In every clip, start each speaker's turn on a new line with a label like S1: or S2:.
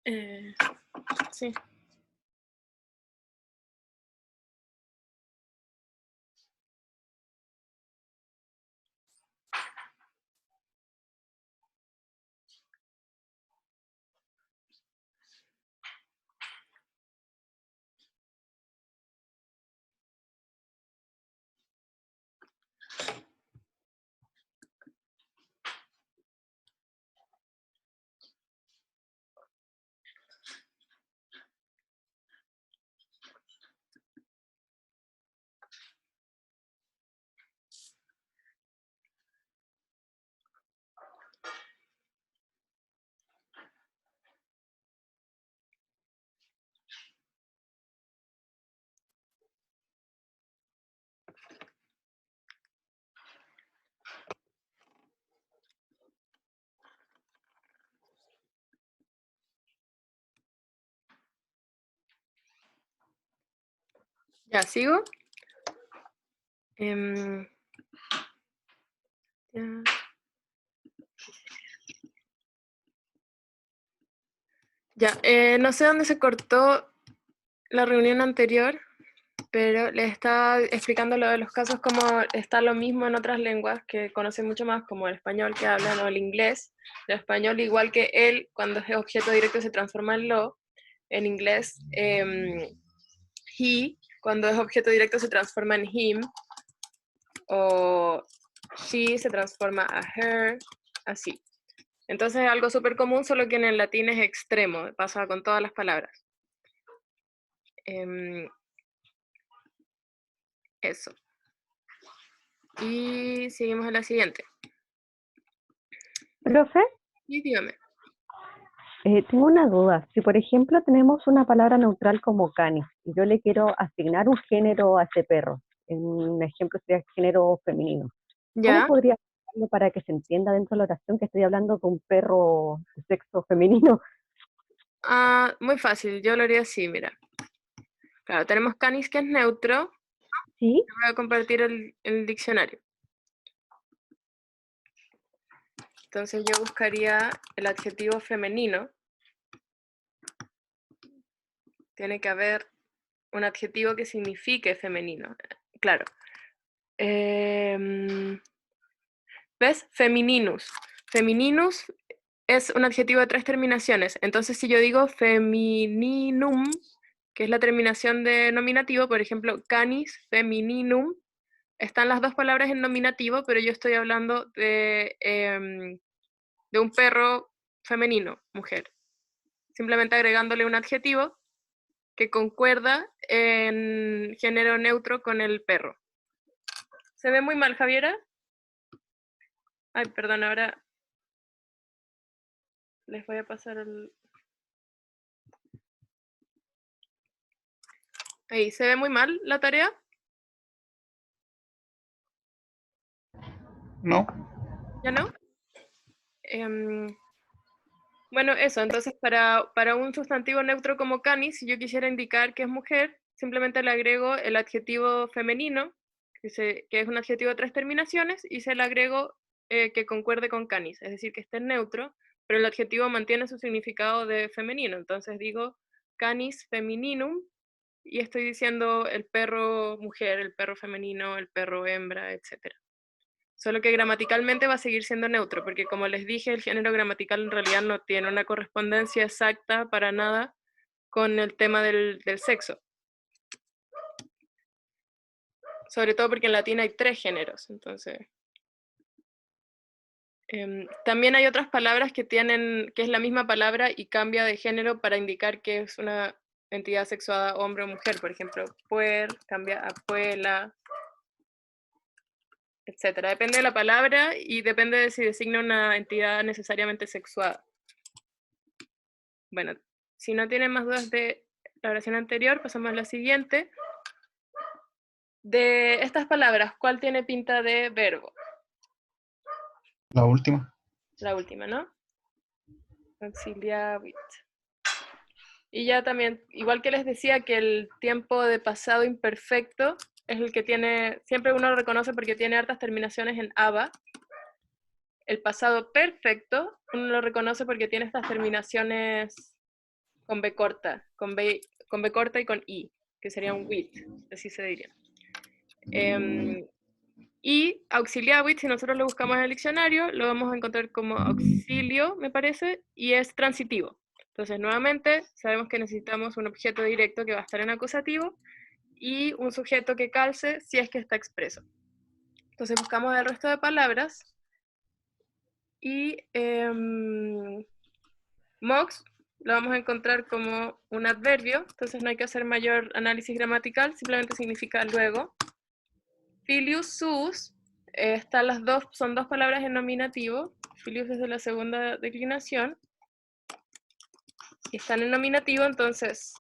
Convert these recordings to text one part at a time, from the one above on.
S1: Eh, sí. Ya, sigo. Ya. Ya, no sé dónde se cortó la reunión anterior, pero les estaba explicando lo de los casos como está lo mismo en otras lenguas que conocen mucho más, como el español que hablan o el inglés. El español, igual que él, cuando es objeto directo se transforma en lo. En inglés, he, cuando es objeto directo se transforma en him, o she se transforma a her, así. Entonces es algo súper común, solo que en el latín es extremo, pasa con todas las palabras. Eso. Y seguimos a la siguiente.
S2: Profe,
S1: Y dígame.
S2: tengo una duda. Si por ejemplo tenemos una palabra neutral como canis y yo le quiero asignar un género a ese perro, en un ejemplo sería género femenino, ¿cómo
S1: Ya.
S2: podría hacerlo para que se entienda dentro de la oración que estoy hablando de un perro de sexo femenino?
S1: Muy fácil, yo lo haría así, mira. Claro, tenemos canis que es neutro.
S2: ¿Sí?
S1: Voy a compartir el diccionario. Entonces yo buscaría el adjetivo femenino. Tiene que haber un adjetivo que signifique femenino. Claro. ¿Ves? Femininus. Femininus es un adjetivo de 3 terminaciones. Entonces, si yo digo femininum, que es la terminación de nominativo, por ejemplo, canis femininum, están las dos palabras en nominativo, pero yo estoy hablando de un perro femenino, mujer. Simplemente agregándole un adjetivo que concuerda en género neutro con el perro. ¿Se ve muy mal, Javiera? Ay, perdón, ahora les voy a pasar el... Ahí, ¿se ve muy mal la tarea?
S3: No.
S1: ¿Ya no? Bueno, eso, entonces para un sustantivo neutro como canis, si yo quisiera indicar que es mujer, simplemente le agrego el adjetivo femenino, que es un adjetivo de 3 terminaciones, y se le agrego que concuerde con canis, es decir, que esté en neutro, pero el adjetivo mantiene su significado de femenino. Entonces digo canis femininum, y estoy diciendo el perro mujer, el perro femenino, el perro hembra, etc. Solo que gramaticalmente va a seguir siendo neutro, porque como les dije, el género gramatical en realidad no tiene una correspondencia exacta para nada con el tema del sexo. Sobre todo porque en latín hay 3 géneros, entonces... también hay otras palabras que es la misma palabra y cambia de género para indicar que es una entidad sexuada hombre o mujer. Por ejemplo, puer cambia a puela, etcétera. Depende de la palabra y depende de si designa una entidad necesariamente sexuada. Bueno, si no tienen más dudas de la oración anterior, pasamos a la siguiente. De estas palabras, ¿cuál tiene pinta de verbo?
S3: La última.
S1: La última, ¿no? Auxiliavit. Y ya también, igual que les decía que el tiempo de pasado imperfecto es el que tiene, siempre uno lo reconoce porque tiene hartas terminaciones en aba. El pasado perfecto uno lo reconoce porque tiene estas terminaciones con B corta, con B corta y con I, que sería un with, así se diría. Y auxiliavit, si nosotros lo buscamos en el diccionario, lo vamos a encontrar como auxilio, me parece, y es transitivo. Entonces, nuevamente, sabemos que necesitamos un objeto directo que va a estar en acusativo y un sujeto que calce si es que está expreso. Entonces, buscamos el resto de palabras y mox lo vamos a encontrar como un adverbio, entonces no hay que hacer mayor análisis gramatical, simplemente significa luego. Filius, sus, están las dos, son dos palabras en nominativo. Filius es de la segunda declinación. Y están en nominativo, entonces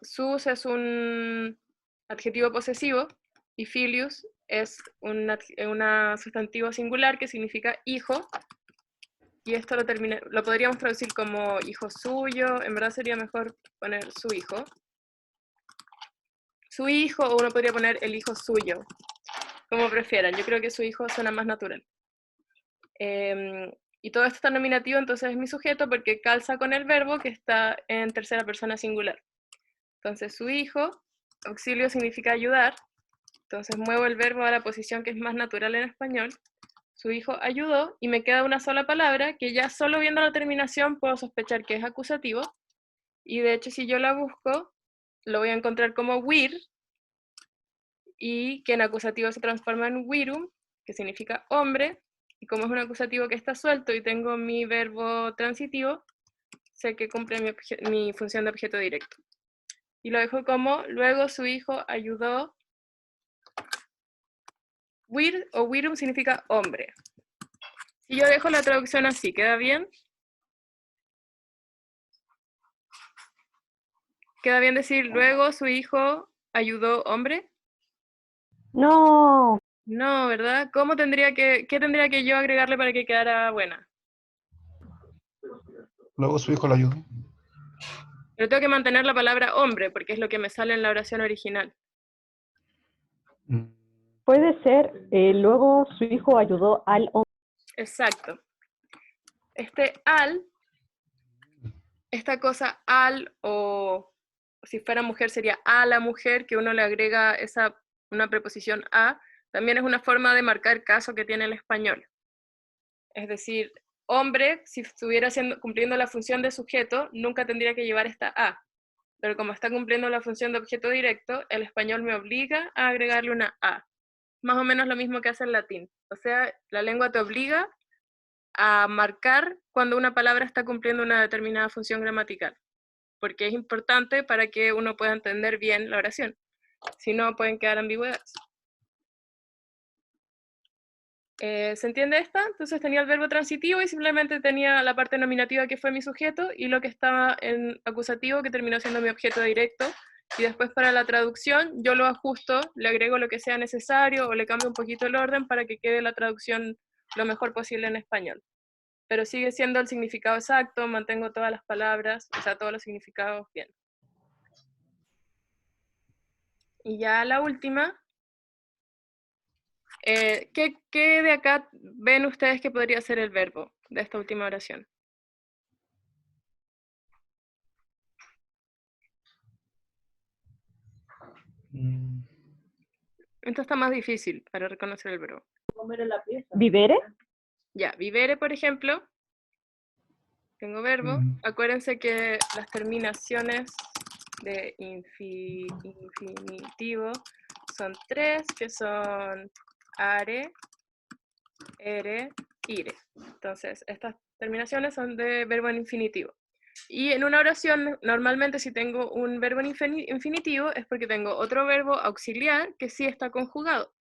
S1: sus es un adjetivo posesivo y filius es un sustantivo singular que significa hijo. Y esto lo podríamos traducir como hijo suyo, en verdad sería mejor poner su hijo. Su hijo, o uno podría poner el hijo suyo, como prefieran. Yo creo que su hijo suena más natural. Y todo esto está nominativo, entonces es mi sujeto porque calza con el verbo que está en tercera persona singular. Entonces su hijo, auxilio significa ayudar, entonces muevo el verbo a la posición que es más natural en español. Su hijo ayudó y me queda una sola palabra que ya solo viendo la terminación puedo sospechar que es acusativo. Y de hecho si yo la busco, lo voy a encontrar como wir, y que en acusativo se transforma en virum, que significa hombre, y como es un acusativo que está suelto y tengo mi verbo transitivo, sé que cumple mi función de objeto directo. Y lo dejo como, luego su hijo ayudó. Wir o virum significa hombre. Si yo dejo la traducción así, ¿queda bien? ¿Queda bien decir, luego su hijo ayudó hombre?
S2: No,
S1: No, ¿verdad? ¿Qué tendría que yo agregarle para que quedara buena?
S3: Luego su hijo lo ayudó.
S1: Pero tengo que mantener la palabra hombre, porque es lo que me sale en la oración original.
S3: Mm,
S2: puede ser, luego su hijo ayudó al hombre.
S1: Exacto. Esta cosa al, o si fuera mujer sería a la mujer, que uno le agrega una preposición a, también es una forma de marcar caso que tiene el español. Es decir, hombre, si estuviera cumpliendo la función de sujeto, nunca tendría que llevar esta a. Pero como está cumpliendo la función de objeto directo, el español me obliga a agregarle una a. Más o menos lo mismo que hace el latín. O sea, la lengua te obliga a marcar cuando una palabra está cumpliendo una determinada función gramatical, porque es importante para que uno pueda entender bien la oración. Si no, pueden quedar ambigüedades. ¿Se entiende esta? Entonces tenía el verbo transitivo y simplemente tenía la parte nominativa que fue mi sujeto y lo que estaba en acusativo que terminó siendo mi objeto directo. Y después para la traducción yo lo ajusto, le agrego lo que sea necesario o le cambio un poquito el orden para que quede la traducción lo mejor posible en español. Pero sigue siendo el significado exacto, mantengo todas las palabras, o sea, todos los significados bien. Y ya la última, ¿qué de acá ven ustedes que podría ser el verbo de esta última oración?
S3: mm,
S1: Esto está más difícil para reconocer el verbo.
S2: ¿Vivere?
S1: Ya, vivere, por ejemplo, tengo verbo. Acuérdense que las terminaciones de infinitivo son tres, que son are, ere, ire. Entonces, estas terminaciones son de verbo en infinitivo. Y en una oración, normalmente si tengo un verbo en infinitivo, es porque tengo otro verbo auxiliar que sí está conjugado.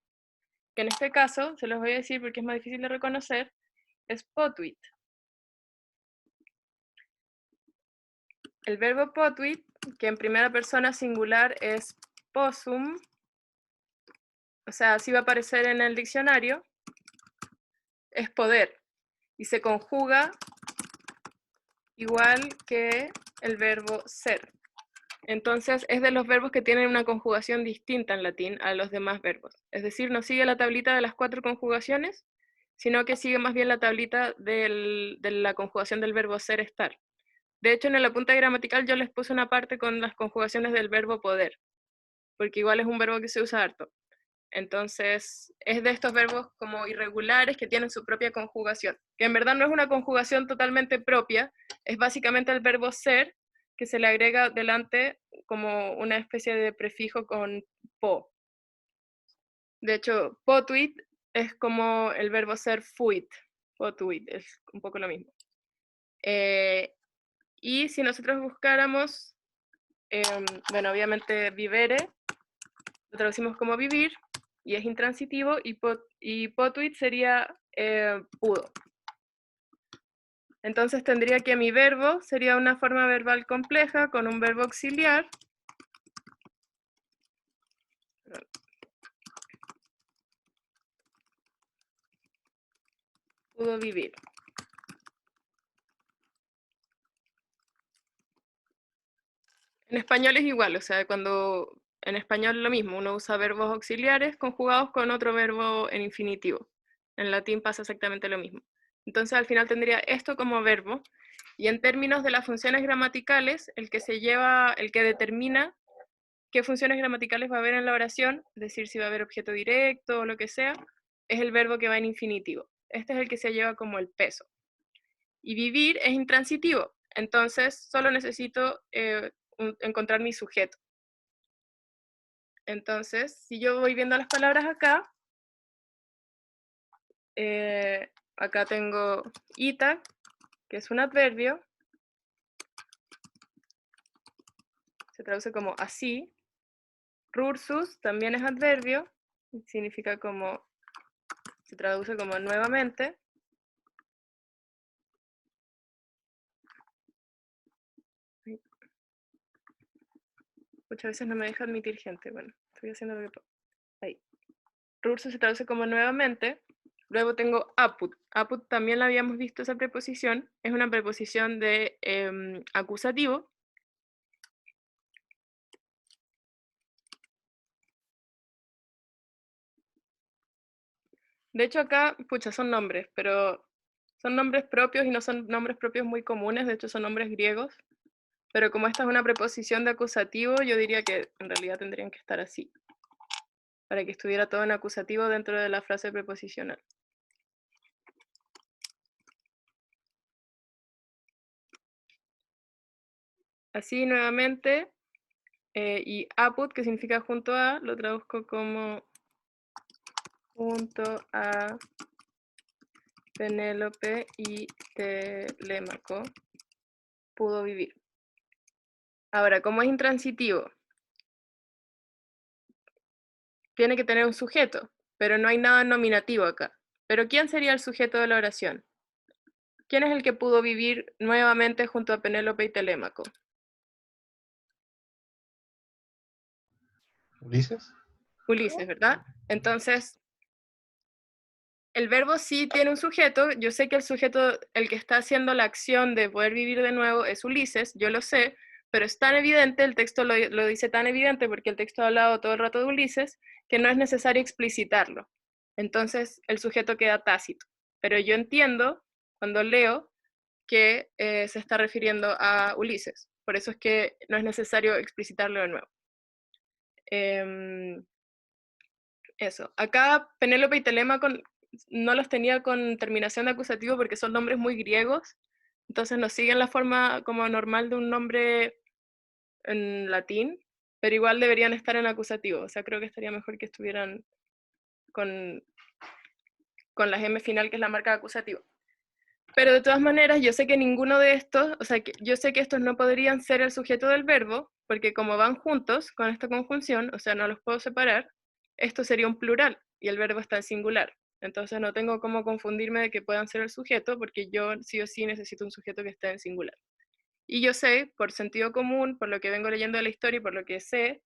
S1: Que en este caso, se los voy a decir porque es más difícil de reconocer, es potuit. El verbo potuit, que en primera persona singular es possum, o sea, así va a aparecer en el diccionario, es poder. Y se conjuga igual que el verbo ser. Entonces es de los verbos que tienen una conjugación distinta en latín a los demás verbos. Es decir, no sigue la tablita de las 4 conjugaciones, sino que sigue más bien la tablita de la conjugación del verbo ser, estar. De hecho, en el apunte gramatical yo les puse una parte con las conjugaciones del verbo poder, porque igual es un verbo que se usa harto. Entonces, es de estos verbos como irregulares que tienen su propia conjugación, que en verdad no es una conjugación totalmente propia, es básicamente el verbo ser que se le agrega delante como una especie de prefijo con po. De hecho, potuit es como el verbo ser fuit. Potuit es un poco lo mismo. Y si nosotros buscáramos, bueno, obviamente vivere, lo traducimos como vivir, y es intransitivo, y potuit sería pudo. Entonces tendría que mi verbo sería una forma verbal compleja con un verbo auxiliar. Pudo vivir. En español es igual, o sea, cuando en español lo mismo, uno usa verbos auxiliares conjugados con otro verbo en infinitivo. En latín pasa exactamente lo mismo. Entonces al final tendría esto como verbo, y en términos de las funciones gramaticales, el que determina qué funciones gramaticales va a haber en la oración, es decir, si va a haber objeto directo o lo que sea, es el verbo que va en infinitivo. Este es el que se lleva como el peso. Y vivir es intransitivo, entonces solo necesito encontrar mi sujeto. Entonces, si yo voy viendo las palabras acá, acá tengo ita, que es un adverbio, se traduce como así. Rursus también es adverbio, significa como, se traduce como nuevamente. Muchas veces no me deja admitir gente, bueno, estoy haciendo lo que puedo. Ahí. Rursus se traduce como nuevamente. Luego tengo apud. Apud también la habíamos visto esa preposición. Es una preposición de acusativo. De hecho acá, pucha, son nombres, pero son nombres propios y no son nombres propios muy comunes, de hecho son nombres griegos. Pero como esta es una preposición de acusativo, yo diría que en realidad tendrían que estar así, para que estuviera todo en acusativo dentro de la frase preposicional. Así nuevamente, y apud, que significa junto a, lo traduzco como junto a Penélope y Telémaco pudo vivir. Ahora, como es intransitivo, tiene que tener un sujeto, pero no hay nada nominativo acá. Pero ¿quién sería el sujeto de la oración? ¿Quién es el que pudo vivir nuevamente junto a Penélope y Telémaco?
S3: ¿Ulises?
S1: Ulises, ¿verdad? Entonces, el verbo sí tiene un sujeto. Yo sé que el sujeto, el que está haciendo la acción de poder vivir de nuevo es Ulises, yo lo sé, pero es tan evidente, el texto lo dice tan evidente porque el texto ha hablado todo el rato de Ulises, que no es necesario explicitarlo. Entonces, el sujeto queda tácito. Pero yo entiendo, cuando leo, que se está refiriendo a Ulises. Por eso es que no es necesario explicitarlo de nuevo. Eso. Acá Penélope y Telémaco no los tenía con terminación de acusativo porque son nombres muy griegos, entonces no siguen la forma como normal de un nombre en latín, pero igual deberían estar en acusativo. O sea, creo que estaría mejor que estuvieran con, con la M final, que es la marca de acusativo. Pero de todas maneras, yo sé que ninguno de estos, o sea, yo sé que estos no podrían ser el sujeto del verbo, porque como van juntos con esta conjunción, o sea, no los puedo separar, esto sería un plural y el verbo está en singular. Entonces no tengo cómo confundirme de que puedan ser el sujeto, porque yo sí o sí necesito un sujeto que esté en singular. Y yo sé, por sentido común, por lo que vengo leyendo de la historia y por lo que sé,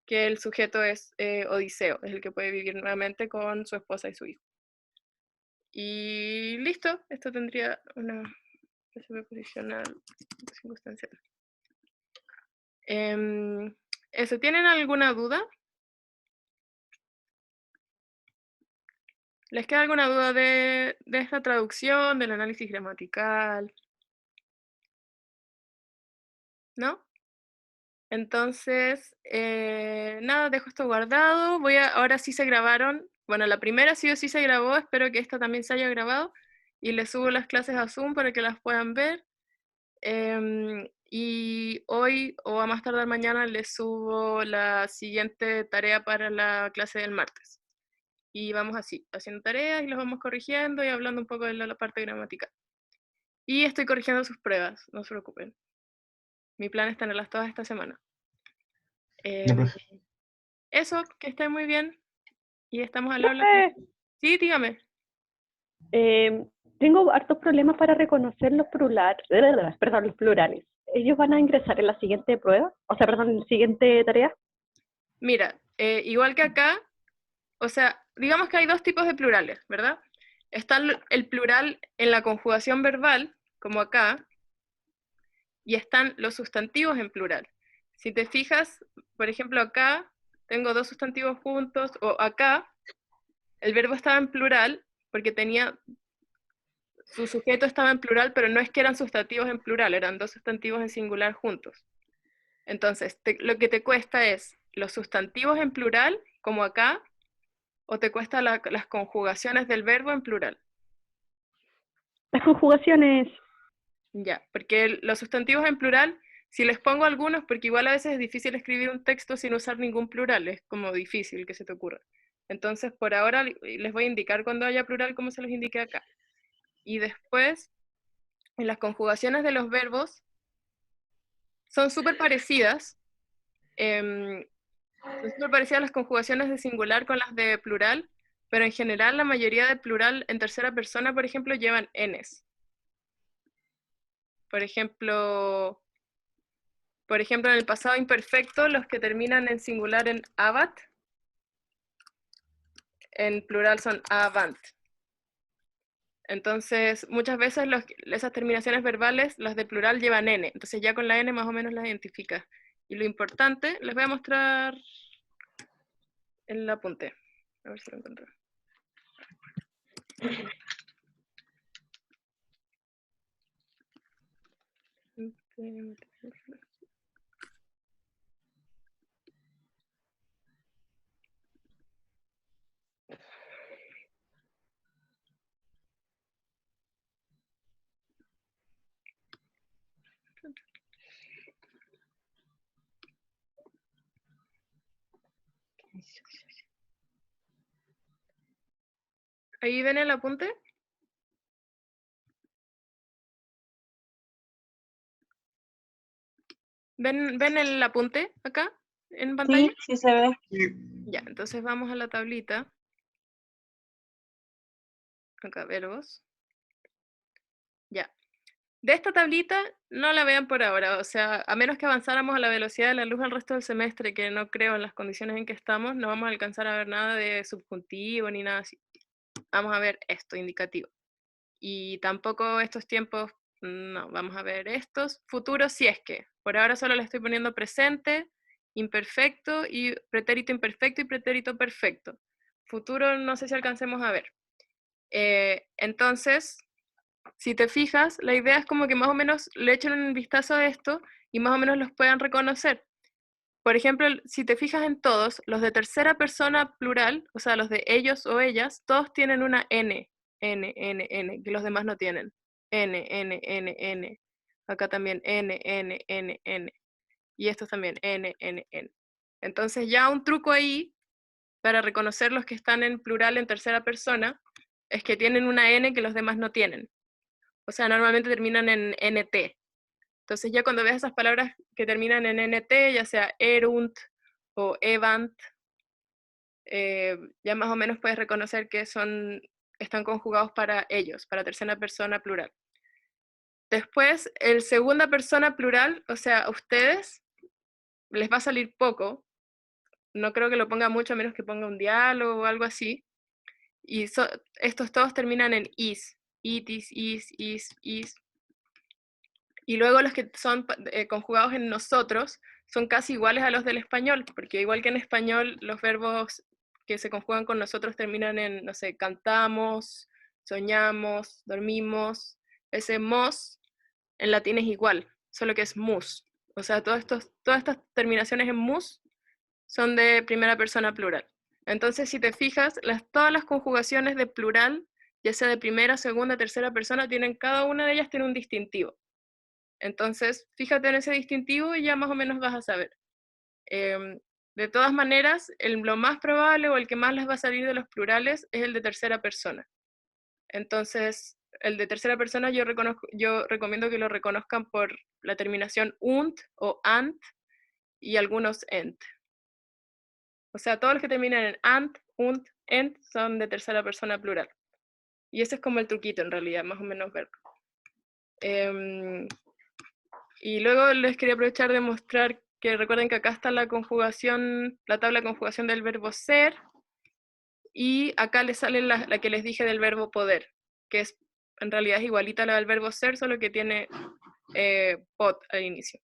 S1: que el sujeto es Odiseo, es el que puede vivir nuevamente con su esposa y su hijo. Y listo, esto tendría una frase preposicional circunstancial. ¿Eso tienen alguna duda? ¿Les queda alguna duda de esta traducción, del análisis gramatical? ¿no? Entonces, nada, dejo esto guardado. Ahora sí se grabaron. Bueno, la primera sí o sí se grabó, espero que esta también se haya grabado. Y les subo las clases a Zoom para que las puedan ver. Y hoy o a más tardar mañana les subo la siguiente tarea para la clase del martes. Y vamos así, haciendo tareas y las vamos corrigiendo y hablando un poco de la parte gramatical. Y estoy corrigiendo sus pruebas, no se preocupen. Mi plan es tenerlas todas esta semana.
S3: Ya,
S1: Em,
S3: profe.
S1: Eso, que estén muy bien. Y estamos al habla.
S2: Profe,
S1: Sí, dígame.
S2: eh, tengo hartos problemas para reconocer los plurales, perdón, los plurales. ¿Ellos van a ingresar en la siguiente prueba? O sea, perdón, en la siguiente tarea.
S1: Mira, igual que acá, o sea, digamos que hay dos tipos de plurales, ¿verdad? Está el plural en la conjugación verbal, como acá, y están los sustantivos en plural. Si te fijas, por ejemplo, acá tengo dos sustantivos juntos, o acá el verbo estaba en plural porque su sujeto estaba en plural, pero no es que eran sustantivos en plural, eran dos sustantivos en singular juntos. Entonces, lo que te cuesta es los sustantivos en plural, como acá, o te cuesta las conjugaciones del verbo en plural.
S2: Las conjugaciones.
S1: Ya, porque los sustantivos en plural, si les pongo algunos, porque igual a veces es difícil escribir un texto sin usar ningún plural, es como difícil que se te ocurra. Entonces, por ahora les voy a indicar cuando haya plural como se los indiqué acá. Y después, en las conjugaciones de los verbos, son súper parecidas. Son súper parecidas las conjugaciones de singular con las de plural, pero en general la mayoría de plural en tercera persona, por ejemplo, llevan Ns. Por ejemplo, en el pasado imperfecto, los que terminan en singular en abat, en plural son avant. Entonces, muchas veces esas terminaciones verbales, las de plural llevan N. Entonces ya con la N más o menos las identificas. Y lo importante, les voy a mostrar el apunte. A ver si lo encuentro. Ahí ven el apunte. ¿Ven el apunte acá en pantalla?
S4: Sí, sí se ve.
S1: Ya, entonces vamos a la tablita. Acá, verbos. Ya. De esta tablita no la vean por ahora, o sea, a menos que avanzáramos a la velocidad de la luz el resto del semestre, que no creo en las condiciones en que estamos, no vamos a alcanzar a ver nada de subjuntivo ni nada así. Vamos a ver esto, indicativo. Y tampoco estos tiempos, no, vamos a ver estos. Futuros, si es que. Por ahora solo le estoy poniendo presente, imperfecto, y pretérito imperfecto y pretérito perfecto. Futuro no sé si alcancemos a ver. Entonces, si te fijas, la idea es como que más o menos le echen un vistazo a esto y más o menos los puedan reconocer. Por ejemplo, si te fijas en todos, los de tercera persona plural, o sea, los de ellos o ellas, todos tienen una N, que los demás no tienen. N. Acá también N. Y estos también N. Entonces ya un truco ahí para reconocer los que están en plural en tercera persona es que tienen una N que los demás no tienen. O sea, normalmente terminan en NT. Entonces ya cuando ves esas palabras que terminan en NT, ya sea erunt o evant, ya más o menos puedes reconocer que están conjugados para ellos, para tercera persona plural. Después, el segunda persona plural, o sea, a ustedes, les va a salir poco. No creo que lo ponga mucho, a menos que ponga un diálogo o algo así. Y estos todos terminan en is. Itis, is. Y luego los que son conjugados en nosotros son casi iguales a los del español, porque igual que en español los verbos que se conjugan con nosotros terminan en, no sé, cantamos, soñamos, dormimos. Ese mos en latín es igual, solo que es mus. O sea, todas estas terminaciones en mus son de primera persona plural. Entonces, si te fijas, todas las conjugaciones de plural, ya sea de primera, segunda, tercera persona, cada una de ellas tiene un distintivo. Entonces, fíjate en ese distintivo y ya más o menos vas a saber. De todas maneras, lo más probable o el que más les va a salir de los plurales es el de tercera persona. Entonces, el de tercera persona yo recomiendo que lo reconozcan por la terminación unt o ant y algunos ent. O sea, todos los que terminan en ant, unt, ent son de tercera persona plural. Y ese es como el truquito en realidad, más o menos verlo. Y luego les quería aprovechar de mostrar que recuerden que acá está la conjugación, la tabla de conjugación del verbo ser, y acá les sale la que les dije del verbo poder, que en realidad es igualita a la del verbo ser, solo que tiene pot al inicio.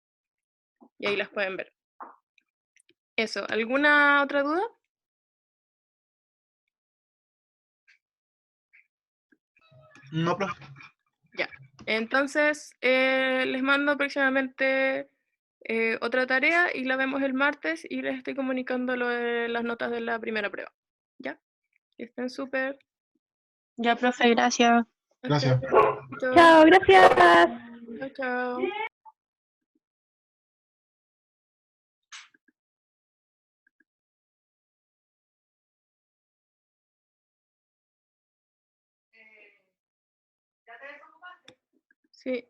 S1: Y ahí las pueden ver. Eso, ¿alguna otra duda?
S3: No, profe.
S1: Ya. Entonces, les mando próximamente otra tarea y la vemos el martes y les estoy comunicando lo de las notas de la primera prueba. ¿Ya? Que estén súper.
S4: Ya, profe, gracias.
S3: Gracias.
S2: Chao, gracias.
S1: Chao, chao. Sí.